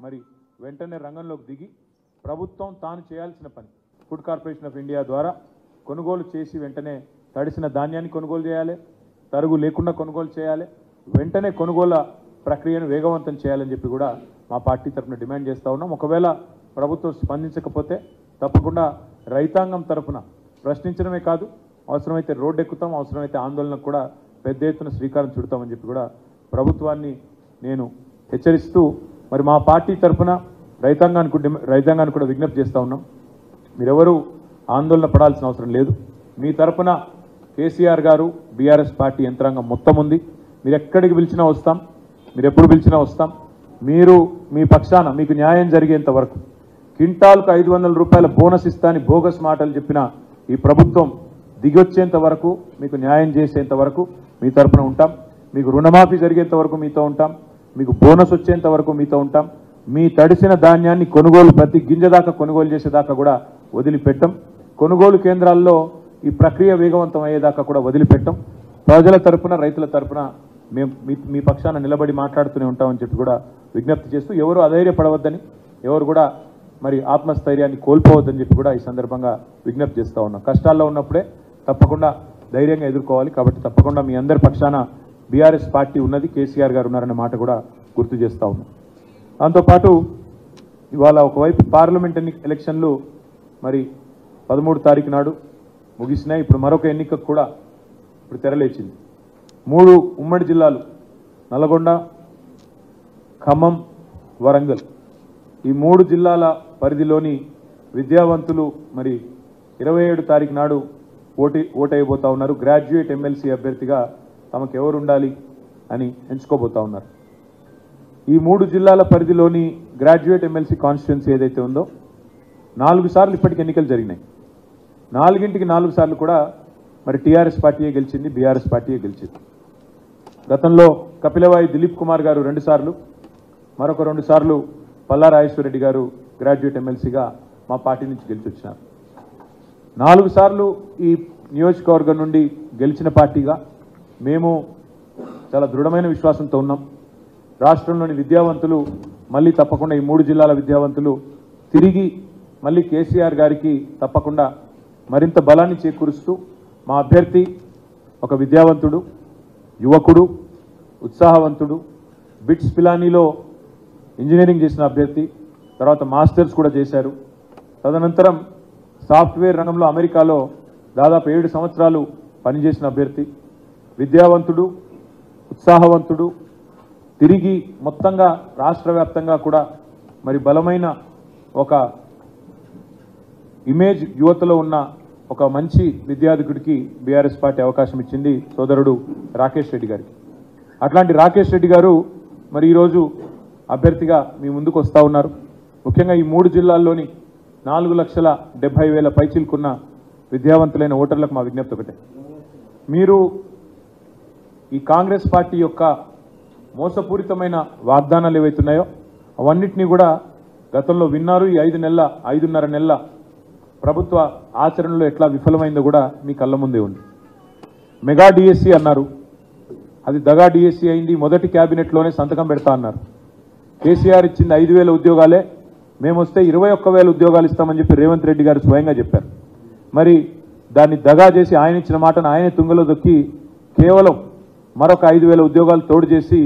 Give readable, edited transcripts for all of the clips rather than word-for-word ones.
మరి వెంటనే రంగంలోకి దిగి ప్రభుత్వం తాను చేయాల్సిన పని ఫుడ్ కార్పొరేషన్ ఆఫ్ ఇండియా ద్వారా కొనుగోలు చేసి వెంటనే తడిసిన ధాన్యాన్ని కొనుగోలు చేయాలి, తరుగు లేకుండా కొనుగోలు చేయాలి, వెంటనే కొనుగోలు ప్రక్రియను వేగవంతం చేయాలని చెప్పి కూడా మా పార్టీ తరఫున డిమాండ్ చేస్తూ ఉన్నాం. ఒకవేళ ప్రభుత్వం స్పందించకపోతే తప్పకుండా రైతాంగం తరఫున ప్రశ్నించడమే కాదు, అవసరమైతే రోడ్డు ఎక్కుతాం, అవసరమైతే ఆందోళనకు కూడా పెద్ద ఎత్తున శ్రీకారం చుడతామని చెప్పి కూడా ప్రభుత్వాన్ని నేను హెచ్చరిస్తూ మరి మా పార్టీ తరఫున రైతాంగానికి కూడా విజ్ఞప్తి చేస్తూ ఉన్నాం. మీరెవరూ ఆందోళన పడాల్సిన అవసరం లేదు. మీ తరఫున కేసీఆర్ గారు బీఆర్ఎస్ పార్టీ యంత్రాంగం మొత్తం ఉంది. మీరు ఎక్కడికి పిలిచినా వస్తాం, మీరు ఎప్పుడు పిలిచినా వస్తాం. మీరు మీ పక్షాన మీకు న్యాయం జరిగేంత వరకు క్వింటాల్కు 500 రూపాయల బోనస్ ఇస్తా అని బోగస్ మాటలు చెప్పిన ఈ ప్రభుత్వం దిగొచ్చేంత వరకు, మీకు న్యాయం చేసేంత వరకు మీ తరఫున ఉంటాం. మీకు రుణమాఫీ జరిగేంత వరకు మీతో ఉంటాం. మీకు బోనస్ వచ్చేంత వరకు మీతో ఉంటాం. మీ తడిసిన ధాన్యాన్ని కొనుగోలు ప్రతి గింజ దాకా కొనుగోలు చేసేదాకా కూడా వదిలిపెట్టం. కొనుగోలు కేంద్రాల్లో ఈ ప్రక్రియ వేగవంతం అయ్యేదాకా కూడా వదిలిపెట్టం. ప్రజల తరఫున రైతుల తరఫున మేము మీ పక్షాన నిలబడి మాట్లాడుతూనే ఉంటామని చెప్పి కూడా విజ్ఞప్తి చేస్తూ ఎవరు అధైర్యపడవద్దని, ఎవరు కూడా మరి ఆత్మస్థైర్యాన్ని కోల్పోవద్దని చెప్పి కూడా ఈ సందర్భంగా విజ్ఞప్తి చేస్తూ ఉన్నాం. కష్టాల్లో ఉన్నప్పుడే తప్పకుండా ధైర్యంగా ఎదుర్కోవాలి. కాబట్టి తప్పకుండా మీ అందరి పక్షాన బీఆర్ఎస్ పార్టీ ఉన్నది, కేసీఆర్ గారు ఉన్నారనే మాట కూడా గుర్తు చేస్తూ ఉన్నాం. దాంతోపాటు ఇవాళ ఒకవైపు పార్లమెంట్ ఎలక్షన్లు మరి 13 తారీఖు నాడు ముగిసినాయి. ఇప్పుడు మరొక ఎన్నికకు కూడా ఇప్పుడు తెరలేచింది. 3 ఉమ్మడి జిల్లాలు నల్గొండ, ఖమ్మం, వరంగల్, ఈ 3 జిల్లాల పరిధిలోని విద్యావంతులు మరి 27 తారీఖు నాడు ఓటైపోతా ఉన్నారు. గ్రాడ్యుయేట్ ఎమ్మెల్సీ అభ్యర్థిగా తమకు ఎవరు ఉండాలి అని ఎంచుకోబోతా ఉన్నారు. ఈ 3 జిల్లాల పరిధిలోని గ్రాడ్యుయేట్ ఎమ్మెల్సీ కాన్స్టిట్యున్సీ ఏదైతే ఉందో 4 సార్లు ఇప్పటికి ఎన్నికలు జరిగినాయి. 4ంటికి 4 సార్లు కూడా మరి టీఆర్ఎస్ పార్టీయే గెలిచింది, బీఆర్ఎస్ పార్టీయే గెలిచింది. గతంలో కపిలవాయి దిలీప్ కుమార్ గారు 2 సార్లు, మరొక 2 సార్లు పల్లా రాజేశ్వరరెడ్డి గారు గ్రాడ్యుయేట్ ఎమ్మెల్సీగా మా పార్టీ నుంచి గెలిచి వచ్చినారు. 4 సార్లు ఈ నియోజకవర్గం నుండి గెలిచిన పార్టీగా మేము చాలా దృఢమైన విశ్వాసంతో ఉన్నాం. రాష్ట్రంలోని విద్యావంతులు మళ్ళీ తప్పకుండా ఈ 3 జిల్లాల విద్యావంతులు తిరిగి మళ్ళీ కేసీఆర్ గారికి తప్పకుండా మరింత బలాన్ని చేకూరుస్తూ మా అభ్యర్థి ఒక విద్యావంతుడు, యువకుడు, ఉత్సాహవంతుడు, బిట్స్ పిలానీలో ఇంజనీరింగ్ చేసిన అభ్యర్థి, తర్వాత మాస్టర్స్ కూడా చేశారు. తదనంతరం సాఫ్ట్వేర్ రంగంలో అమెరికాలో దాదాపు 7 సంవత్సరాలు పనిచేసిన అభ్యర్థి, విద్యావంతుడు, ఉత్సాహవంతుడు, తిరిగి మొత్తంగా రాష్ట్ర వ్యాప్తంగా కూడా మరి బలమైన ఒక ఇమేజ్ యువతలో ఉన్న ఒక మంచి విద్యార్థికుడికి బీఆర్ఎస్ పార్టీ అవకాశం ఇచ్చింది సోదరుడు రాకేష్ రెడ్డి గారికి. అట్లాంటి రాకేష్ రెడ్డి గారు మరి ఈరోజు అభ్యర్థిగా మీ ముందుకు వస్తూ ఉన్నారు. ముఖ్యంగా ఈ 3 జిల్లాల్లోని 4,70,000 పైచిలుకున్న విద్యావంతులైన ఓటర్లకు మా విజ్ఞప్తి ఒకటే, మీరు ఈ కాంగ్రెస్ పార్టీ యొక్క మోసపూరితమైన వాగ్దానాలు ఏవైతున్నాయో అవన్నిటినీ కూడా గతంలో విన్నారు. ఈ 5.5 నెలల ప్రభుత్వ ఆచరణలో ఎట్లా విఫలమైందో కూడా మీ కళ్ళ ముందే ఉంది. మెగా డిఎస్సి అన్నారు, అది దగా డిఎస్సి అయింది. మొదటి క్యాబినెట్లోనే సంతకం పెడతా అన్నారు. కేసీఆర్ ఇచ్చింది 5,000 ఉద్యోగాలే, మేము వస్తే 21,000 ఉద్యోగాలు ఇస్తామని చెప్పి రేవంత్ రెడ్డి గారు స్వయంగా చెప్పారు. మరి దాన్ని దగా చేసి ఆయన ఇచ్చిన మాటను ఆయనే తుంగలో దొక్కి కేవలం మరొక 5,000 ఉద్యోగాలు తోడు చేసి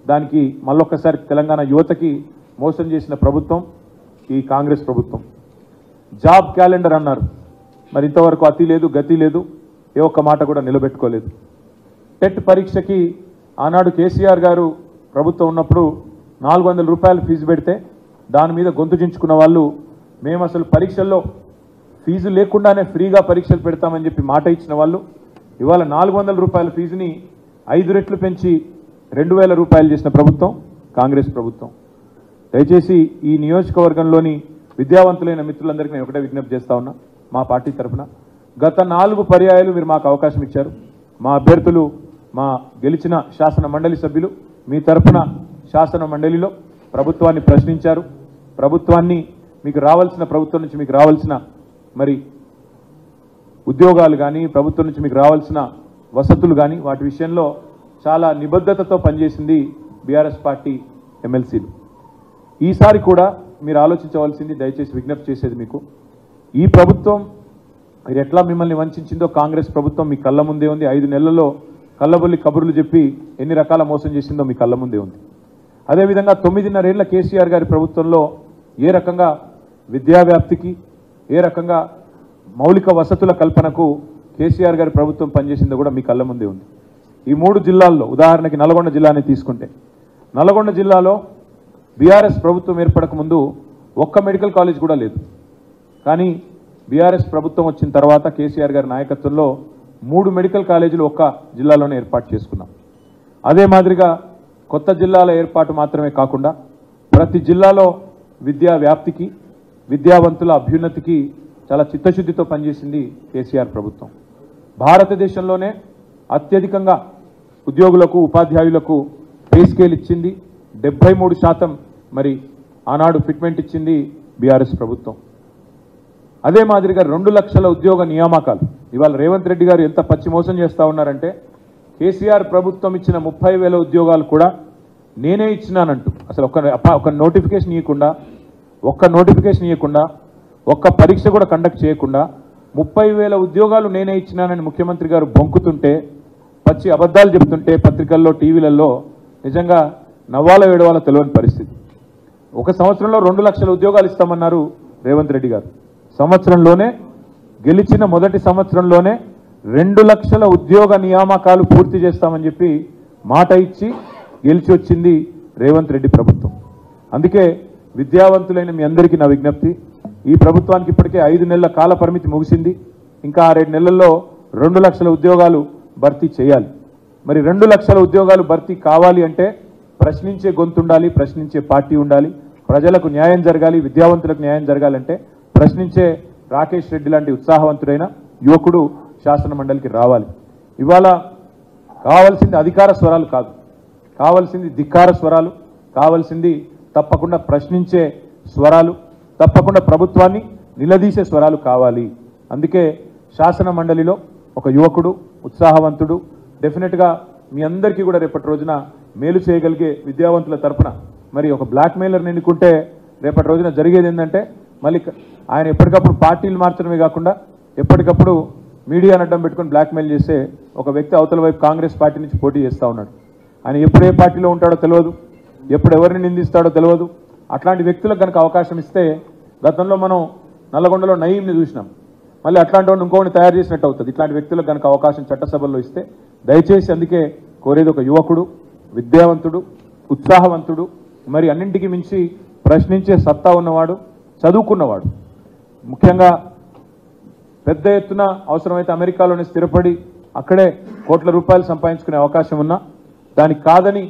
దానికి మళ్ళొక్కసారి తెలంగాణ యువతకి మోసం చేసిన ప్రభుత్వం ఈ కాంగ్రెస్ ప్రభుత్వం. జాబ్ క్యాలెండర్ అన్నారు, మరి ఇంతవరకు అతి లేదు గతి లేదు, ఏ ఒక్క మాట కూడా నిలబెట్టుకోలేదు. టెట్ పరీక్షకి ఆనాడు కేసీఆర్ గారు ప్రభుత్వం ఉన్నప్పుడు 400 రూపాయలు ఫీజు పెడితే దాని మీద గొంతు చించుకున్న వాళ్ళు, మేము అసలు పరీక్షల్లో ఫీజు లేకుండానే ఫ్రీగా పరీక్షలు పెడతామని చెప్పి మాట ఇచ్చిన వాళ్ళు ఇవాళ 400 రూపాయల ఫీజుని 5 రెట్లు పెంచి 2,000 రూపాయలు చేసిన ప్రభుత్వం కాంగ్రెస్ ప్రభుత్వం. దయచేసి ఈ నియోజకవర్గంలోని విద్యావంతులైన మిత్రులందరికీ నేను ఒకటే విజ్ఞప్తి చేస్తా ఉన్నా, మా పార్టీ తరఫున గత 4 పర్యాయాలు మీరు మాకు అవకాశం ఇచ్చారు. మా అభ్యర్థులు, మా గెలిచిన శాసన మండలి సభ్యులు మీ తరఫున శాసన మండలిలో ప్రభుత్వాన్ని ప్రశ్నించారు. ప్రభుత్వం నుంచి మీకు రావాల్సిన మరి ఉద్యోగాలు కానీ, ప్రభుత్వం నుంచి మీకు రావాల్సిన వసతులు కానీ వాటి విషయంలో చాలా నిబద్ధతతో పనిచేసింది బీఆర్ఎస్ పార్టీ ఎమ్మెల్సీలు. ఈసారి కూడా మీరు ఆలోచించవలసింది, దయచేసి విజ్ఞప్తి చేసేది మీకు, ఈ ప్రభుత్వం మీరు ఎట్లా మిమ్మల్ని వంచిందో కాంగ్రెస్ ప్రభుత్వం మీ కళ్ళ ముందే ఉంది. 5 నెలల్లో కళ్ళబొల్లి కబుర్లు చెప్పి ఎన్ని రకాల మోసం చేసిందో మీ కళ్ళ ముందే ఉంది. అదేవిధంగా 9.5 ఏళ్ల కేసీఆర్ గారి ప్రభుత్వంలో ఏ రకంగా విద్యా వ్యాప్తికి, ఏ రకంగా మౌలిక వసతుల కల్పనకు కేసీఆర్ గారి ప్రభుత్వం పనిచేసిందో కూడా మీ కళ్ళ ముందే ఉంది. ఈ 3 జిల్లాల్లో ఉదాహరణకి నల్గొండ జిల్లాని తీసుకుంటే, నల్గొండ జిల్లాలో బీఆర్ఎస్ ప్రభుత్వం ఏర్పడక ముందు ఒక్క మెడికల్ కాలేజ్ కూడా లేదు. కానీ బీఆర్ఎస్ ప్రభుత్వం వచ్చిన తర్వాత కేసీఆర్ గారి నాయకత్వంలో 3 మెడికల్ కాలేజీలు ఒక్క జిల్లాలోనే ఏర్పాటు చేసుకున్నాం. అదే మాదిరిగా కొత్త జిల్లాల ఏర్పాటు మాత్రమే కాకుండా ప్రతి జిల్లాలో విద్యా వ్యాప్తికి, విద్యావంతుల అభ్యున్నతికి చాలా చిత్తశుద్ధితో పనిచేసింది కేసీఆర్ ప్రభుత్వం. భారతదేశంలోనే అత్యధికంగా ఉద్యోగులకు, ఉపాధ్యాయులకు పే స్కేల్ ఇచ్చింది. 73% మరి ఆనాడు ఫిట్మెంట్ ఇచ్చింది బీఆర్ఎస్ ప్రభుత్వం. అదే మాదిరిగా 2 లక్షల ఉద్యోగ నియామకాలు. ఇవాళ రేవంత్ రెడ్డి గారు ఎంత పచ్చి మోసం చేస్తూ ఉన్నారంటే, కేసీఆర్ ప్రభుత్వం ఇచ్చిన 30,000 ఉద్యోగాలు కూడా నేనే ఇచ్చినానంటూ, అసలు ఒక నోటిఫికేషన్ ఇవ్వకుండా, ఒక్క పరీక్ష కూడా కండక్ట్ చేయకుండా 30,000 ఉద్యోగాలు నేనే ఇచ్చినానని ముఖ్యమంత్రి గారు బొంకుతుంటే, పచ్చి అబద్ధాలు చెప్తుంటే పత్రికల్లో, టీవీలలో నిజంగా నవ్వాల ఏడవాల తెలియని పరిస్థితి. ఒక సంవత్సరంలో 2 లక్షల ఉద్యోగాలు ఇస్తామన్నారు రేవంత్ రెడ్డి గారు. సంవత్సరంలోనే, గెలిచిన మొదటి సంవత్సరంలోనే 2 లక్షల ఉద్యోగ నియామకాలు పూర్తి చేస్తామని చెప్పి మాట ఇచ్చి గెలిచి వచ్చింది రేవంత్ రెడ్డి ప్రభుత్వం. అందుకే విద్యావంతులైన మీ అందరికీ నా విజ్ఞప్తి, ఈ ప్రభుత్వానికి ఇప్పటికే 5 నెలల కాల పరిమితి ముగిసింది. ఇంకా 6 నెలల్లో 2 లక్షల ఉద్యోగాలు భర్తీ చేయాలి. మరి 2 లక్షల ఉద్యోగాలు భర్తీ కావాలి అంటే ప్రశ్నించే గొంతు ఉండాలి, ప్రశ్నించే పార్టీ ఉండాలి, ప్రజలకు న్యాయం జరగాలి, విద్యావంతులకు న్యాయం జరగాలంటే ప్రశ్నించే రాకేష్ రెడ్డి లాంటి ఉత్సాహవంతుడైన యువకుడు శాసన మండలికి రావాలి. ఇవాళ కావాల్సింది అధికార స్వరాలు కాదు, కావాల్సింది ధిక్కార స్వరాలు, కావాల్సింది తప్పకుండా ప్రశ్నించే స్వరాలు, తప్పకుండా ప్రభుత్వాన్ని నిలదీసే స్వరాలు కావాలి. అందుకే శాసన మండలిలో ఒక యువకుడు, ఉత్సాహవంతుడు, డెఫినెట్గా మీ అందరికీ కూడా రేపటి రోజున మేలు చేయగలిగే విద్యావంతుల తరపున మరి ఒక బ్లాక్ మెయిలర్ని ఎన్నుకుంటే రేపటి రోజున జరిగేది ఏంటంటే, మళ్ళీ ఆయన ఎప్పటికప్పుడు పార్టీలు మార్చడమే కాకుండా ఎప్పటికప్పుడు మీడియాను అడ్డం పెట్టుకుని బ్లాక్మెయిల్ చేసే ఒక వ్యక్తి అవతల వైపు కాంగ్రెస్ పార్టీ నుంచి పోటీ చేస్తూ ఉన్నాడు. ఆయన ఎప్పుడు ఏ పార్టీలో ఉంటాడో తెలియదు, ఎప్పుడు ఎవరిని నిందిస్తాడో తెలియదు. అట్లాంటి వ్యక్తులకు కనుక అవకాశం ఇస్తే, గతంలో మనం నల్లగొండలో నయీంని చూసినాం, మళ్ళీ అట్లాంటి వాడిని ఇంకోని తయారు చేసినట్టు అవుతుంది. ఇట్లాంటి వ్యక్తులకు కనుక అవకాశం చట్టసభల్లో ఇస్తే దయచేసి, అందుకే కోరేది ఒక యువకుడు, విద్యావంతుడు, ఉత్సాహవంతుడు, మరి అన్నింటికి మించి ప్రశ్నించే సత్తా ఉన్నవాడు, చదువుకున్నవాడు, ముఖ్యంగా పెద్ద ఎత్తున అవసరమైతే అమెరికాలోనే స్థిరపడి అక్కడే కోట్ల రూపాయలు సంపాదించుకునే అవకాశం ఉన్నా దానికి కాదని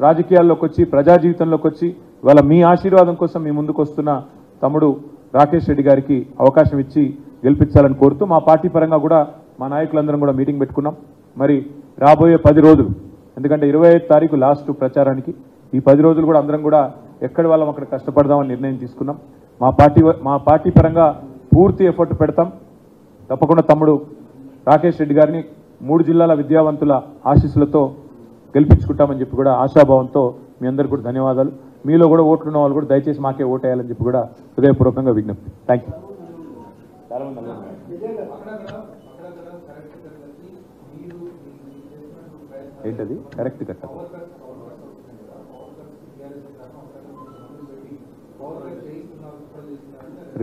రాజకీయాల్లోకి వచ్చి, ప్రజా జీవితంలోకి వచ్చి ఇవాళ మీ ఆశీర్వాదం కోసం మీ ముందుకు వస్తున్న తమ్ముడు రాకేష్ రెడ్డి గారికి అవకాశం ఇచ్చి గెలిపించాలని కోరుతూ, మా పార్టీ పరంగా కూడా మా నాయకులందరం కూడా మీటింగ్ పెట్టుకున్నాం. మరి రాబోయే 10 రోజులు, ఎందుకంటే 25 తారీఖు లాస్ట్ ప్రచారానికి, ఈ 10 రోజులు కూడా అందరం కూడా ఎక్కడి వాళ్ళం అక్కడ కష్టపడదామని నిర్ణయం తీసుకున్నాం. మా పార్టీ పరంగా పూర్తి ఎఫర్ట్ పెడతాం. తప్పకుండా తమ్ముడు రాకేష్ రెడ్డి గారిని 3 జిల్లాల విద్యావంతుల ఆశీస్సులతో గెలిపించుకుంటామని చెప్పి కూడా ఆశాభావంతో మీ అందరికీ కూడా ధన్యవాదాలు. మీలో కూడా ఓట్లున్న వాళ్ళు కూడా దయచేసి మాకే ఓటేయాలని చెప్పి కూడా హృదయపూర్వకంగా విజ్ఞప్తి. Thank you. ఏంటది కరెక్ట్ కట్ట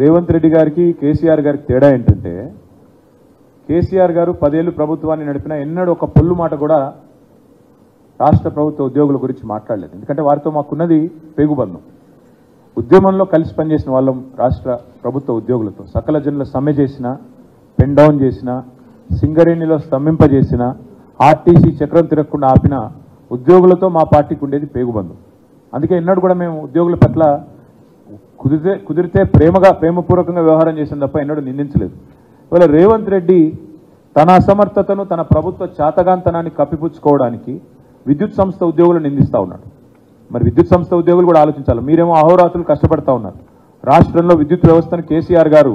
రేవంత్ రెడ్డి గారికి కేసీఆర్ గారికి తేడా ఏంటంటే, కేసీఆర్ గారు 10 ఏళ్ళు ప్రభుత్వాన్ని నడిపినా ఎన్నడూ ఒక పొల్లు మాట కూడా రాష్ట్ర ప్రభుత్వ ఉద్యోగుల గురించి మాట్లాడలేదు. ఎందుకంటే వారితో మాకున్నది పేగుబంధం. ఉద్యమంలో కలిసి పనిచేసిన వాళ్ళం రాష్ట్ర ప్రభుత్వ ఉద్యోగులతో. సకల జనుల సమ్మె చేసిన, పెన్ డౌన్ చేసిన, సింగరేణిలో స్తంభింపజేసిన, ఆర్టీసీ చక్రం తిరగకుండా ఆపిన ఉద్యోగులతో మా పార్టీకి ఉండేది పేగుబంధం. అందుకే ఎన్నడూ కూడా మేము ఉద్యోగుల పట్ల కుదిరితే ప్రేమపూర్వకంగా వ్యవహారం చేసిన తప్ప ఎన్నడూ నిందించలేదు. ఇవాళ రేవంత్ రెడ్డి తన అసమర్థతను, తన ప్రభుత్వ చాతగాంతనాన్ని కప్పిపుచ్చుకోవడానికి విద్యుత్ సంస్థ ఉద్యోగులు నిందిస్తూ ఉన్నాడు. మరి విద్యుత్ సంస్థ ఉద్యోగులు కూడా ఆలోచించాలి. మీరేమో అహోరాత్రులు కష్టపడతా ఉన్నారు. రాష్ట్రంలో విద్యుత్ వ్యవస్థను కేసీఆర్ గారు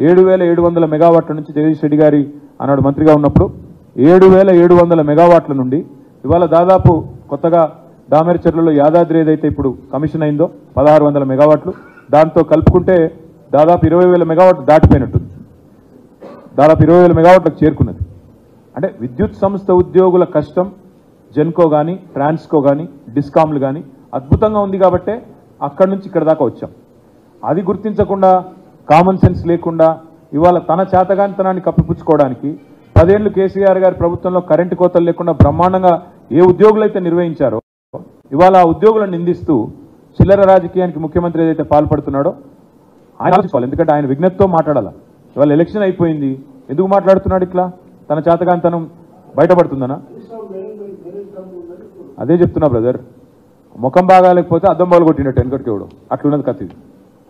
7,700 మెగావాట్ల నుంచి జగదీష్ రెడ్డి గారి ఆనాడు మంత్రిగా ఉన్నప్పుడు 7,700 మెగావాట్ల నుండి ఇవాళ దాదాపు కొత్తగా దామెరచెర్లలో యాదాద్రి ఏదైతే ఇప్పుడు కమిషన్ అయిందో 1600 మెగావాట్లు, దాంతో కలుపుకుంటే దాదాపు 20,000 మెగావాట్లు దాటిపోయినట్టుంది. దాదాపు 20,000 మెగావాట్లకు చేరుకున్నది. అంటే విద్యుత్ సంస్థ ఉద్యోగుల కష్టం జెన్కో కానీ, ట్రాన్స్కో కానీ, డిస్కామ్లు కానీ అద్భుతంగా ఉంది కాబట్టే అక్కడి నుంచి ఇక్కడ దాకా వచ్చాం. అది గుర్తించకుండా, కామన్ సెన్స్ లేకుండా ఇవాళ తన చేతగానితనాన్ని కప్పిపుచ్చుకోవడానికి 10 ఏళ్లు కేసీఆర్ గారి ప్రభుత్వంలో కరెంటు కోతలు లేకుండా బ్రహ్మాండంగా ఏ ఉద్యోగులు అయితే నిర్వహించారో ఇవాళ ఆ ఉద్యోగులను నిందిస్తూ చిల్లర రాజకీయానికి ముఖ్యమంత్రి ఏదైతే పాల్పడుతున్నాడో ఆయన ఆలోచించుకోవాలి. ఎందుకంటే ఆయన విజ్ఞతతో మాట్లాడాల. ఇవాళ ఎలక్షన్ అయిపోయింది, ఎందుకు మాట్లాడుతున్నాడు ఇట్లా? తన చేతగానితనం బయటపడుతుందనా? అదే చెప్తున్నా బ్రదర్, ముఖం బాగాలేకపోతే అద్దం బాలు కొట్టినట్టు వెనకటికేవడం అట్లున్నది కథ. ఇది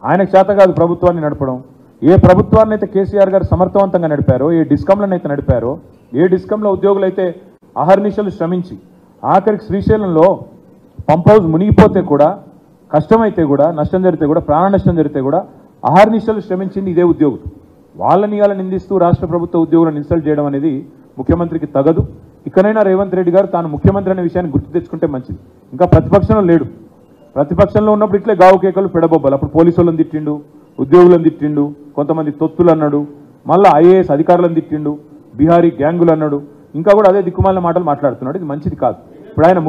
ఆయనకు చేత కాదు ప్రభుత్వాన్ని నడపడం. ఏ ప్రభుత్వాన్ని అయితే కేసీఆర్ గారు సమర్థవంతంగా నడిపారో, ఏ డిస్కంలను అయితే నడిపారో, ఏ డిస్కంలో ఉద్యోగులు అయితే అహర్నిశలు శ్రమించి ఆఖరికి శ్రీశైలంలో పంప్ హౌస్ మునిగిపోతే కూడా, కష్టమైతే కూడా, నష్టం జరిగితే కూడా, ప్రాణ నష్టం జరిగితే కూడా అహర్నిశలు శ్రమించింది ఇదే ఉద్యోగులు. వాళ్ళని ఇవాళ నిందిస్తూ రాష్ట్ర ప్రభుత్వ ఉద్యోగులను ఇన్సల్ట్ చేయడం అనేది ముఖ్యమంత్రికి తగదు. ఇకనైనా రేవంత్ రెడ్డి గారు తాను ముఖ్యమంత్రి అనే విషయాన్ని గుర్తు తెచ్చుకుంటే మంచిది. ఇంకా ప్రతిపక్షంలో లేడు. ప్రతిపక్షంలో ఉన్నప్పుడు ఇట్లే గావు కేకలు పెడబొబ్బలు. అప్పుడు పోలీసు వాళ్ళని తిట్టిండు, ఉద్యోగులను తిట్టిండు, కొంతమంది తొత్తులు అన్నాడు, మళ్ళీ ఐఏఎస్ అధికారులను తిట్టిండు, బీహారీ గ్యాంగులు అన్నాడు, ఇంకా కూడా అదే దిక్కుమాలిన మాటలు మాట్లాడుతున్నాడు. ఇది మంచిది కాదు. ఇప్పుడు ఆయన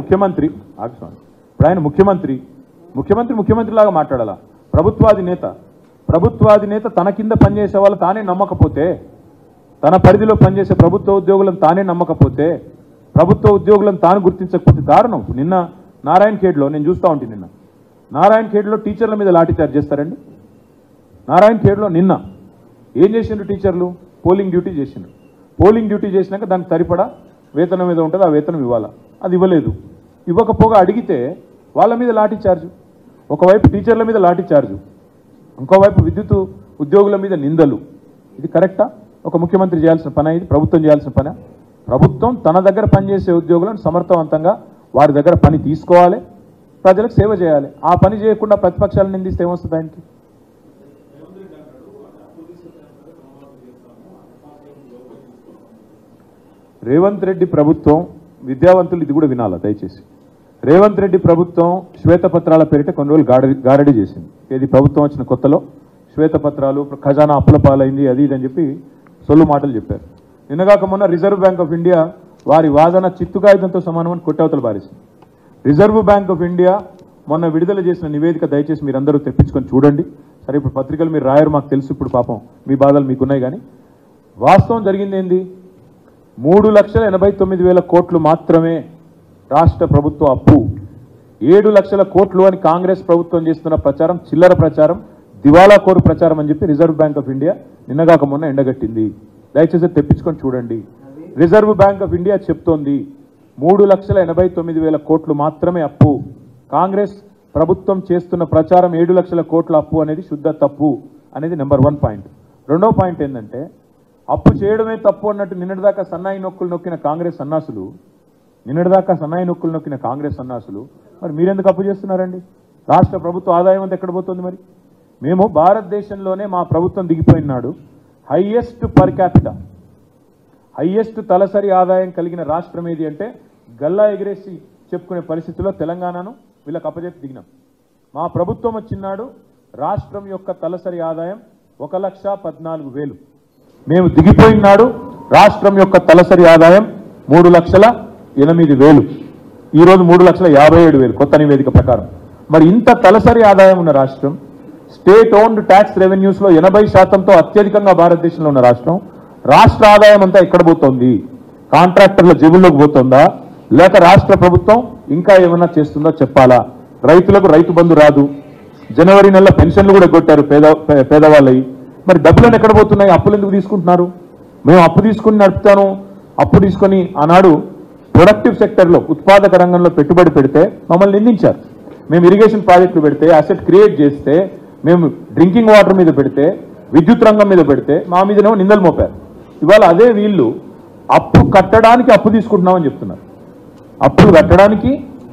ముఖ్యమంత్రిలాగా మాట్లాడాలా? ప్రభుత్వాధినేత తన కింద పనిచేసే వాళ్ళు తానే నమ్మకపోతే, తన పరిధిలో పనిచేసే ప్రభుత్వ ఉద్యోగులను తానే నమ్మకపోతే, ప్రభుత్వ ఉద్యోగులను తాను గుర్తించకపోతే దారుణం. నిన్న నారాయణ ఖేడ్లో నేను చూస్తూ ఉంటాను. నిన్న నారాయణ ఖేడ్లో టీచర్ల మీద లాఠీచార్జ్ చేస్తారండి. నారాయణ ఖేడ్లో నిన్న ఏం చేసిండ్రు? టీచర్లు పోలింగ్ డ్యూటీ చేసిండ్రు. పోలింగ్ డ్యూటీ చేసినాక దానికి సరిపడా వేతనం మీద ఉంటుంది, ఆ వేతనం ఇవ్వాలా, అది ఇవ్వలేదు. ఇవ్వకపోగా అడిగితే వాళ్ళ మీద లాఠీచార్జు. ఒకవైపు టీచర్ల మీద లాఠీచార్జు, ఇంకోవైపు విద్యుత్ ఉద్యోగుల మీద నిందలు. ఇది కరెక్టా? ఒక ముఖ్యమంత్రి చేయాల్సిన పని, ఇది ప్రభుత్వం చేయాల్సిన పని. ప్రభుత్వం తన దగ్గర పనిచేసే ఉద్యోగులను సమర్థవంతంగా వారి దగ్గర పని తీసుకోవాలి, ప్రజలకు సేవ చేయాలి. ఆ పని చేయకుండా ప్రతిపక్షాలను నిందిస్తే ఏమొస్తుంది ఆయనకి? రేవంత్ రెడ్డి ప్రభుత్వం, విద్యావంతులు ఇది కూడా వినాలా దయచేసి. రేవంత్ రెడ్డి ప్రభుత్వం శ్వేతపత్రాల పేరిట కొన్ని రోజులు గారడీ చేసింది. ఇది ప్రభుత్వం వచ్చిన కొత్తలో శ్వేతపత్రాలు, ఖజానా అప్పుల పాలైంది, అది ఇది అని చెప్పి సొల్లు మాటలు చెప్పారు. నిన్నగాక మొన్న రిజర్వ్ బ్యాంక్ ఆఫ్ ఇండియా వారి వాదన చిత్తుకాయుధంతో సమానమని కొట్టవతలు బారేసింది. రిజర్వ్ బ్యాంక్ ఆఫ్ ఇండియా మొన్న విడుదల చేసిన నివేదిక దయచేసి మీరందరూ తెప్పించుకొని చూడండి. సరే, ఇప్పుడు పత్రికలు మీరు రాయరు, మాకు తెలుసు, ఇప్పుడు పాపం మీ బాధలు మీకున్నాయి. కానీ వాస్తవం జరిగింది ఏంది? 3,89,000 కోట్లు మాత్రమే రాష్ట్ర ప్రభుత్వ అప్పు. 7 లక్షల కోట్లు అని కాంగ్రెస్ ప్రభుత్వం చేస్తున్న ప్రచారం చిల్లర ప్రచారం, దివాలా కోరు ప్రచారం అని చెప్పి రిజర్వ్ బ్యాంక్ ఆఫ్ ఇండియా నిన్నగాక మొన్న ఎండగట్టింది. దయచేసి తెప్పించుకొని చూడండి. రిజర్వ్ బ్యాంక్ ఆఫ్ ఇండియా చెప్తోంది 3,89,000 కోట్లు మాత్రమే అప్పు. కాంగ్రెస్ ప్రభుత్వం చేస్తున్న ప్రచారం 7 లక్షల కోట్ల అప్పు అనేది శుద్ధ తప్పు అనేది నెంబర్ 1 పాయింట్. రెండో పాయింట్ ఏంటంటే, అప్పు చేయడమే తప్పు అన్నట్టు నిన్నటిదాకా సన్నాయి నొక్కులు నొక్కిన కాంగ్రెస్ సన్నాసులు మరి మీరెందుకు అప్పు చేస్తున్నారండి? రాష్ట్ర ప్రభుత్వ ఆదాయం అంతా ఎక్కడ పోతుంది? మరి మేము భారతదేశంలోనే మా ప్రభుత్వం దిగిపోయినాడు హైయెస్ట్ పర్ క్యాపిటా, హైయెస్ట్ తలసరి ఆదాయం కలిగిన రాష్ట్రం ఏది అంటే గల్లా ఎగిరేసి చెప్పుకునే పరిస్థితుల్లో తెలంగాణను వీళ్ళకి అప్పచెప్పి దిగినాం. మా ప్రభుత్వం వచ్చినాడు రాష్ట్రం యొక్క తలసరి ఆదాయం 1,14,000. మేము దిగిపోయినాడు రాష్ట్రం యొక్క తలసరి ఆదాయం 3,08,000. ఈరోజు 3,57,000 కొత్త నివేదిక ప్రకారం. మరి ఇంత తలసరి ఆదాయం ఉన్న రాష్ట్రం, స్టేట్ ఓన్డ్ ట్యాక్స్ రెవెన్యూస్లో 80%తో అత్యధికంగా భారతదేశంలో ఉన్న రాష్ట్రం, రాష్ట్ర ఆదాయం అంతా ఎక్కడ పోతుంది? కాంట్రాక్టర్ల జేబుల్లోకి పోతుందా, లేక రాష్ట్ర ప్రభుత్వం ఇంకా ఏమన్నా చేస్తుందో చెప్పాలా? రైతులకు రైతు బంధు రాదు, జనవరి నెల పెన్షన్లు కూడా కొట్టారు పేదవాళ్ళవి. మరి డబ్బులను ఎక్కడ పోతున్నాయి? అప్పులు ఎందుకు తీసుకుంటున్నారు? మేము అప్పు తీసుకుని నడుపుతాను, అప్పు తీసుకొని ఆనాడు ప్రొడక్టివ్ సెక్టర్లో, ఉత్పాదక రంగంలో పెట్టుబడి పెడితే మమ్మల్ని నిందించారు. మేము ఇరిగేషన్ ప్రాజెక్టులు పెడితే, అసెట్ క్రియేట్ చేస్తే, మేము డ్రింకింగ్ వాటర్ మీద పెడితే, విద్యుత్ రంగం మీద పెడితే మా మీదనేమో నిందలు మోపారు. ఇవాళ అదే వీళ్ళు అప్పు కట్టడానికి అప్పు తీసుకుంటున్నామని చెప్తున్నారు. అప్పులు కట్టడానికి,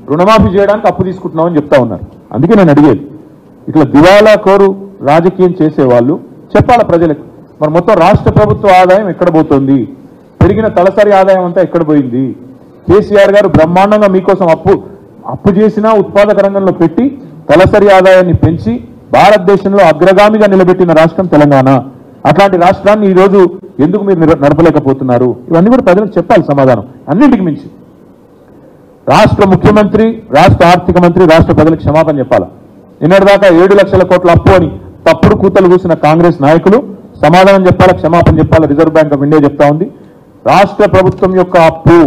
రుణమాఫీ చేయడానికి అప్పు తీసుకుంటున్నామని చెప్తా ఉన్నారు. అందుకే నేను అడిగేది, ఇట్లా దివాలా కోరు రాజకీయం చేసేవాళ్ళు చెప్పాలా ప్రజలకు? మరి మొత్తం రాష్ట్ర ప్రభుత్వ ఆదాయం ఎక్కడ పోతుంది? పెరిగిన తలసరి ఆదాయం అంతా ఎక్కడ పోయింది? కేసీఆర్ గారు బ్రహ్మాండంగా మీకోసం అప్పు చేసినా ఉత్పాదక రంగంలో పెట్టి తలసరి ఆదాయాన్ని పెంచి భారతదేశంలో అగ్రగామిగా నిలబెట్టిన రాష్ట్రం తెలంగాణ. అట్లాంటి రాష్ట్రాన్ని ఈరోజు ఎందుకు మీరు నడపలేకపోతున్నారు? ఇవన్నీ కూడా ప్రజలకు చెప్పాలి సమాధానం. అన్నింటికి మించి రాష్ట్ర ముఖ్యమంత్రి, రాష్ట్ర ఆర్థిక మంత్రి రాష్ట్ర ప్రజలకు క్షమాపణ చెప్పాలి. నిన్నటిదాకా 7 లక్షల కోట్ల అప్పు అని తప్పుడు కూతలు కూసిన కాంగ్రెస్ నాయకులు సమాధానం చెప్పాలి, క్షమాపణ చెప్పాలి. రిజర్వ్ బ్యాంక్ ఆఫ్ ఇండియా చెప్తా ఉంది రాష్ట్ర ప్రభుత్వం యొక్క అప్పు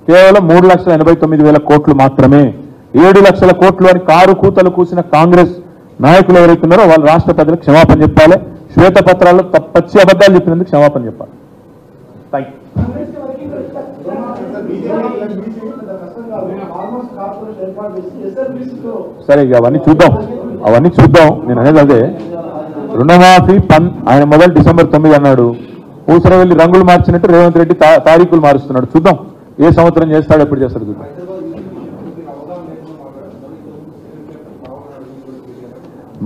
కేవలం 3,89,000 కోట్లు మాత్రమే. 7 లక్షల కోట్లు అని కారు కూతలు కూసిన కాంగ్రెస్ నాయకులు ఎవరైతే ఉన్నారో వాళ్ళు రాష్ట్ర ప్రజలకు క్షమాపణ చెప్పాలి. శ్వేతపత్రాల్లో పచ్చి అబద్ధాలు చెప్పినందుకు క్షమాపణ చెప్పాలి. థ్యాంక్ సరే, అవన్నీ చూద్దాం. నేను అనేది అదే, రుణమాఫీ ఆయన మొదలు డిసెంబర్ 9 అన్నాడు. ఊసర వెళ్ళి రంగులు మార్చినట్టు రేవంత్ రెడ్డి తారీఖులు మారుస్తున్నాడు. చూద్దాం ఏ సంవత్సరం చేస్తాడు, ఎప్పుడు చేస్తాడు చూద్దాం.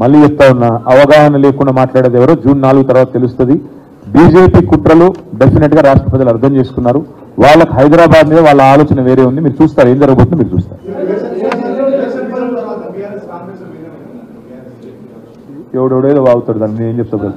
మళ్ళీ చెప్తా ఉన్నా, అవగాహన లేకుండా మాట్లాడేది ఎవరో జూన్ 4 తర్వాత తెలుస్తుంది. బీజేపీ కుట్రలు డెఫినెట్ గా రాష్ట్ర ప్రజలు అర్థం చేసుకున్నారు. వాళ్ళకి హైదరాబాద్ మీద వాళ్ళ ఆలోచన వేరే ఉంది. మీరు చూస్తారు ఏం జరగబోతుందో మీరు చూస్తారు. ఎవడెవడేదో వాగుతాడు, దాన్ని నేను ఏం చెప్తా.